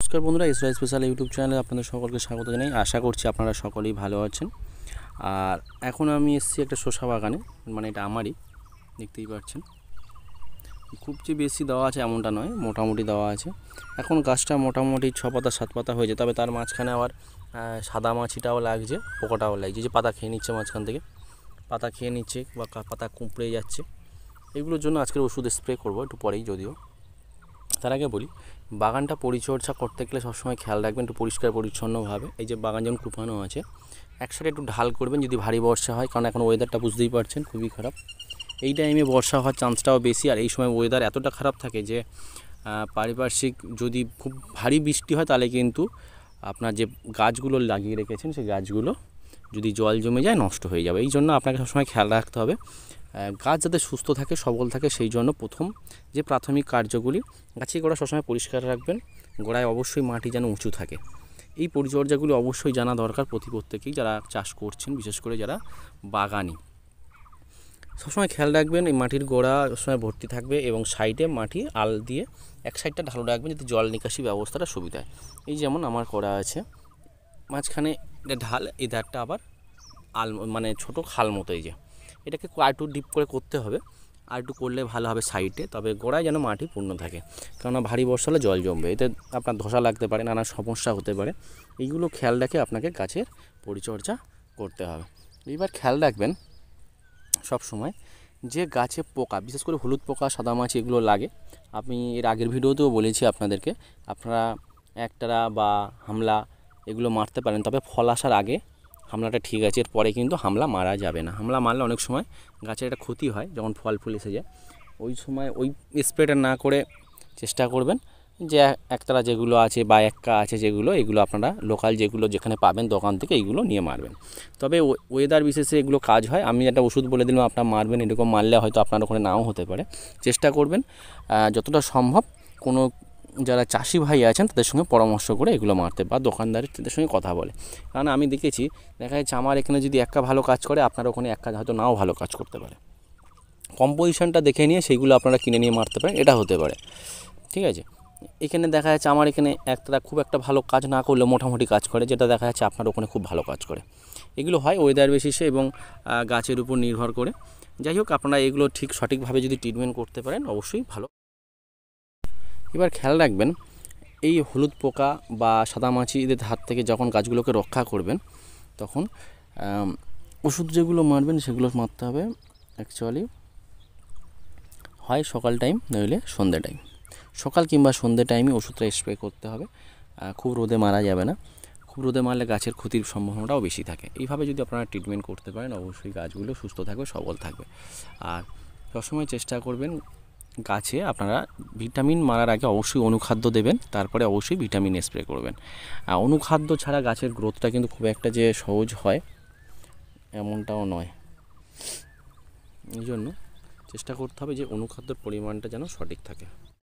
নমস্কার বন্ধুরা, ইসরা special YouTube চ্যানেলে আপনাদের সকলকে স্বাগত জানাই। আশা করছি আপনারা সকলেই ভালো আছেন। আর এখন আমি এসেছি একটা শসা বাগানে, মানে এটা আমারই, দেখতেই পাচ্ছেন। খুব যে বেশি দেওয়া আছে এমনটা নয়, মোটামুটি দেওয়া আছে। এখন গাছটা মোটামুটি 6 পাতা 7 পাতা হয়েছে, তবে তার মাঝখানে আবার সাদা মাছিটাও লাগছে, পোকাটাও লাগছে, যে পাতা খেয়ে নিচ্ছে মাঝখান থেকে, পাতা খেয়ে নিচ্ছে বা পাতা কুঁপড়ে যাচ্ছে। এগুলোর জন্য আজকের ওষুধ স্প্রে করব একটু পরেই। যদিও তার আগে বলি, বাগানটা পরিচর্যা করতে গেলে সবসময় খেয়াল রাখবেন একটু পরিষ্কার পরিচ্ছন্নভাবে। এই যে বাগান যেমন কুপানো আছে, এক সাইডে একটু ঢাল করবেন যদি ভারী বর্ষা হয়, কারণ এখন ওয়েদারটা বুঝতেই পারছেন খুবই খারাপ। এই টাইমে বর্ষা হওয়ার চান্সটাও বেশি, আর এই সময় ওয়েদার এতটা খারাপ থাকে যে পারিপার্শ্বিক যদি খুব ভারী বৃষ্টি হয় তাহলে কিন্তু আপনার যে গাছগুলো লাগিয়ে রেখেছেন সেই গাছগুলো যদি জল জমে যায় নষ্ট হয়ে যাবে। এই জন্য আপনাকে সবসময় খেয়াল রাখতে হবে গাছ যাতে সুস্থ থাকে, সবল থাকে। সেই জন্য প্রথম যে প্রাথমিক কার্যগুলি, গাছের গোড়া সবসময় পরিষ্কার রাখবেন, গোড়ায় অবশ্যই মাটি যেন উঁচু থাকে। এই পরিচর্যাগুলি অবশ্যই জানা দরকার প্রত্যেকেই, যারা চাষ করছেন, বিশেষ করে যারা বাগানি। সবসময় খেয়াল রাখবেন এই মাটির গোড়া সবসময় ভর্তি থাকবে এবং সাইডে মাটি আল দিয়ে এক সাইডটা ঢালু রাখবেন যাতে জল নিকাশি ব্যবস্থাটা সুবিধা হয়। এই যেমন আমার করা আছে, মাঝখানে ঢাল, এই ধারটা আবার মানে ছোটো খাল মতো। এই যে এটাকে আর একটু ডিপ করে করতে হবে, আর একটু করলে ভালো হবে সাইডে, তবে গোড়ায় যেন মাটি পূর্ণ থাকে, কেননা ভারী বর্ষা হলে জল জমবে, এতে আপনার ধসা লাগতে পারে, নানা সমস্যা হতে পারে। এইগুলো খেয়াল রেখে আপনাকে গাছের পরিচর্যা করতে হবে। এবার খেয়াল রাখবেন সব সময় যে গাছে পোকা, বিশেষ করে হলুদ পোকা, সাদামাছি এগুলো লাগে। আমি এর আগের ভিডিওতেও বলেছি আপনাদেরকে, আপনারা একটারা বা হামলা এগুলো মারতে পারেন, তবে ফল আসার আগে হামলাটা ঠিক আছে, এরপরে কিন্তু হামলা মারা যাবে না। হামলা মারলে অনেক সময় গাছের একটা ক্ষতি হয়, যখন ফল ফুল এসে যায়, ওই সময় ওই স্প্রেটা না করে চেষ্টা করবেন যে একতারা যেগুলো আছে বা এক্কা আছে যেগুলো, এগুলো আপনারা লোকাল যেগুলো যেখানে পাবেন দোকান থেকে এইগুলো নিয়ে মারবেন। তবে ওয়েদার বিশেষে এগুলো কাজ হয়। আমি একটা ওষুধ বলে দিলাম, আপনারা মারবেন, এরকম মারলে হয়তো আপনার ওখানে নাও হতে পারে। চেষ্টা করবেন যতটা সম্ভব কোনো যারা চাষি ভাই আছেন তাদের সঙ্গে পরামর্শ করে এগুলো মারতে, বা দোকানদারের সঙ্গে কথা বলে। কারণ আমি দেখেছি, দেখা যাচ্ছে আমার এখানে যদি এক্কা ভালো কাজ করে, আপনার ওখানে এক্কা হয়তো নাও ভালো কাজ করতে পারে। কম্পোজিশনটা দেখে নিয়ে সেইগুলো আপনারা কিনে নিয়ে মারতে পারেন, এটা হতে পারে। ঠিক আছে, এখানে দেখা যাচ্ছে আমার এখানে একটা খুব একটা ভালো কাজ না করলেও মোটামুটি কাজ করে, যেটা দেখা যাচ্ছে আপনার ওখানে খুব ভালো কাজ করে। এগুলো হয় ওয়েদার বেসিসে এবং গাছের উপর নির্ভর করে। যাই হোক, আপনারা এগুলো ঠিক সঠিকভাবে যদি ট্রিটমেন্ট করতে পারেন অবশ্যই ভালো। এবার খেয়াল রাখবেন এই হলুদ পোকা বা সাদামাছিদের হাত থেকে যখন গাছগুলোকে রক্ষা করবেন, তখন ওষুধ যেগুলো মারবেন সেগুলো মারতে হবে অ্যাকচুয়ালি হয় সকাল টাইম, নইলে সন্ধ্যে টাইম। সকাল কিংবা সন্ধ্যে টাইমে ওষুধটা স্প্রে করতে হবে। খুব রোদে মারা যাবে না, খুব রোদে মারলে গাছের ক্ষতির সম্ভাবনাটাও বেশি থাকে। এইভাবে যদি আপনারা ট্রিটমেন্ট করতে পারেন অবশ্যই গাছগুলো সুস্থ থাকবে, সবল থাকবে। আর সবসময় চেষ্টা করবেন গাছে আপনারা ভিটামিন মারার আগে অবশ্যই অনুখাদ্য দেবেন, তারপরে অবশ্যই ভিটামিন স্প্রে করবেন। অনুখাদ্য ছাড়া গাছের গ্রোথটা কিন্তু খুব একটা যে সহজ হয় এমনটাও নয়। এই জন্য চেষ্টা করতে হবে যে অনুখাদ্যর পরিমাণটা যেন সঠিক থাকে।